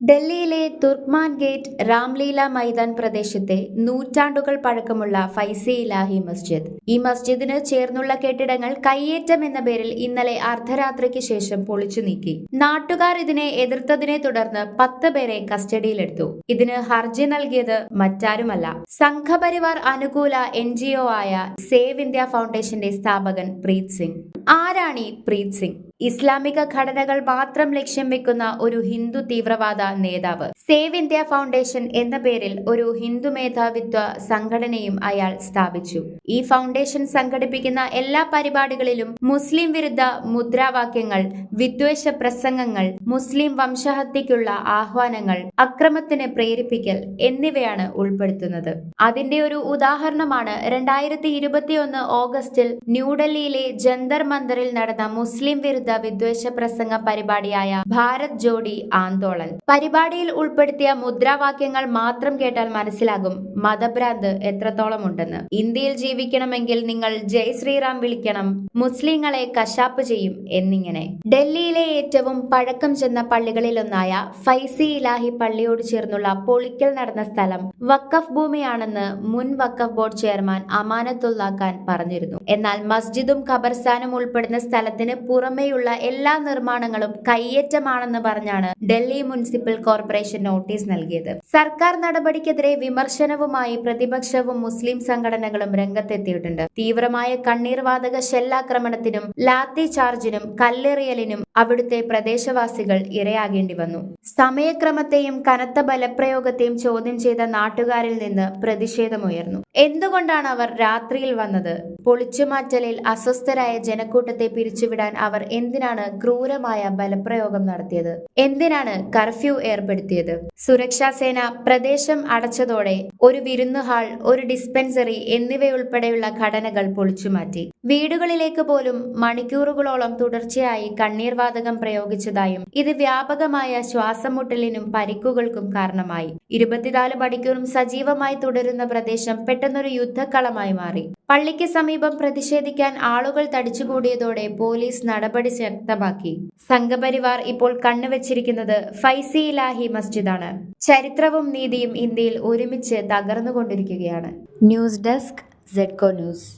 ഡൽഹിയിലെ തുർക്ക്മാൻ ഗേറ്റ് രാംലീല മൈതാൻ പ്രദേശത്തെ നൂറ്റാണ്ടുകൾ പഴക്കമുള്ള ഫൈസി ഇലാഹി മസ്ജിദ്. ഈ മസ്ജിദിന് ചേർന്നുള്ള കെട്ടിടങ്ങൾ കയ്യേറ്റം എന്ന പേരിൽ ഇന്നലെ അർദ്ധരാത്രിക്ക് ശേഷം പൊളിച്ചു നീക്കി. നാട്ടുകാർ ഇതിനെ എതിർത്തതിനെ തുടർന്ന് 10 പേരെ കസ്റ്റഡിയിലെടുത്തു. ഇതിന് ഹർജി നൽകിയത് മറ്റാരുമല്ല, സംഘപരിവാർ അനുകൂല NGO ആയ സേവ് ഇന്ത്യ ഫൗണ്ടേഷന്റെ സ്ഥാപകൻ പ്രീത് സിംഗ്. ആരാണീ പ്രീത് സിംഗ്? ഇസ്ലാമിക ഘടനകൾ മാത്രം ലക്ഷ്യം വെക്കുന്ന ഒരു ഹിന്ദു തീവ്രവാദ നേതാവ്. സേവ് ഇന്ത്യ ഫൗണ്ടേഷൻ എന്ന പേരിൽ ഒരു ഹിന്ദു മേധാവിത്വ സംഘടനയും അയാൾ സ്ഥാപിച്ചു. ഈ ഫൗണ്ടേഷൻ സംഘടിപ്പിക്കുന്ന എല്ലാ പരിപാടികളിലും മുസ്ലിം വിരുദ്ധ മുദ്രാവാക്യങ്ങൾ, വിദ്വേഷ പ്രസംഗങ്ങൾ, മുസ്ലിം വംശഹത്യക്കുള്ള ആഹ്വാനങ്ങൾ, അക്രമത്തിന് പ്രേരിപ്പിക്കൽ എന്നിവയാണ് ഉൾപ്പെടുത്തുന്നത്. അതിന്റെ ഒരു ഉദാഹരണമാണ് 2021 ഓഗസ്റ്റിൽ ന്യൂഡൽഹിയിലെ ജന്തർ മന്ദറിൽ നടന്ന മുസ്ലിം വിരുദ്ധ വിദ്വേഷ പ്രസംഗ പരിപാടിയായ ഭാരത് ജോഡി ആന്തോളൻ. പരിപാടിയിൽ ഉൾപ്പെടുത്തിയ മുദ്രാവാക്യങ്ങൾ മാത്രം കേട്ടാൽ മനസ്സിലാകും മതഭ്രാന്ത് എത്രത്തോളം ഉണ്ടെന്ന്. ഇന്ത്യയിൽ ജീവിക്കണമെങ്കിൽ നിങ്ങൾ ജയ് ശ്രീറാം വിളിക്കണം, മുസ്ലിങ്ങളെ കശാപ്പ് ചെയ്യും എന്നിങ്ങനെ. ഡൽഹിയിലെ ഏറ്റവും പഴക്കം ചെന്ന പള്ളികളിലൊന്നായ ഫൈസി ഇലാഹി പള്ളിയോട് ചേർന്നുള്ള പൊളിക്കൽ നടന്ന സ്ഥലം വഖഫ് ഭൂമിയാണെന്ന് മുൻ വഖഫ് ബോർഡ് ചെയർമാൻ അമാനത്തുള്ള ഖാൻ പറഞ്ഞിരുന്നു. എന്നാൽ മസ്ജിദും ഖബർസ്ഥാനും ഉൾപ്പെടുന്ന സ്ഥലത്തിന് പുറമേയുള്ള എല്ലാ നിർമ്മാണങ്ങളും കയ്യേറ്റമാണെന്ന് പറഞ്ഞാണ് ഡൽഹി മുനിസിപ്പൽ കോർപ്പറേഷൻ നോട്ടീസ് നൽകിയത്. സർക്കാർ നടപടിക്കെതിരെ വിമർശനവുമായി പ്രതിപക്ഷവും മുസ്ലിം സംഘടനകളും രംഗത്തെത്തിയിട്ടുണ്ട്. തീവ്രമായ കണ്ണീർവാതക ഷെല്ലാക്രമണത്തിനും ലാത്തി ചാർജിനും കല്ലെറിയലിനും അവിടുത്തെ പ്രദേശവാസികൾ ഇരയാകേണ്ടി വന്നു. സമയക്രമത്തെയും കനത്ത ബലപ്രയോഗത്തെയും ചോദ്യം ചെയ്ത നാട്ടുകാരിൽ നിന്ന് പ്രതിഷേധമുയർന്നു. എന്തുകൊണ്ടാണ് അവർ രാത്രിയിൽ വന്നത്? പൊളിച്ചുമാറ്റലിൽ അസ്വസ്ഥരായ ജനക്കൂട്ടത്തെ പിരിച്ചുവിടാൻ അവർ എന്തിനാണ് ക്രൂരമായ ബലപ്രയോഗം നടത്തിയത്? എന്തിനാണ് കർഫ്യൂ ഏർപ്പെടുത്തിയത്? സുരക്ഷാ സേന പ്രദേശം അടച്ചതോടെ ഒരു വിരുന്ന് ഹാൾ, ഒരു ഡിസ്പെൻസറി എന്നിവയുൾപ്പെടെയുള്ള ഘടനകൾ പൊളിച്ചുമാറ്റി. വീടുകളിലേക്ക് പോലും മണിക്കൂറുകളോളം തുടർച്ചയായി കണ്ണീർവാതകം പ്രയോഗിച്ചതായും ഇത് വ്യാപകമായ ശ്വാസം മുട്ടലിനും പരിക്കുകൾക്കും കാരണമായി. 24 മണിക്കൂറും സജീവമായി തുടരുന്ന പ്രദേശം പെട്ടെന്നൊരു യുദ്ധക്കളമായി മാറി. പള്ളിക്ക് സമീപം പ്രതിഷേധിക്കാൻ ആളുകൾ തടിച്ചുകൂടിയതോടെ പോലീസ് നടപടി ശക്തമാക്കി. സംഘപരിവാർ ഇപ്പോൾ കണ്ണുവെച്ചിരിക്കുന്നത് ഫൈസി ഇലാഹി മസ്ജിദാണ്. ചരിത്രവും നീതിയും ഇന്ത്യയിൽ ഒരുമിച്ച് തകർന്നുകൊണ്ടിരിക്കുകയാണ്. News desk ZEDCO news.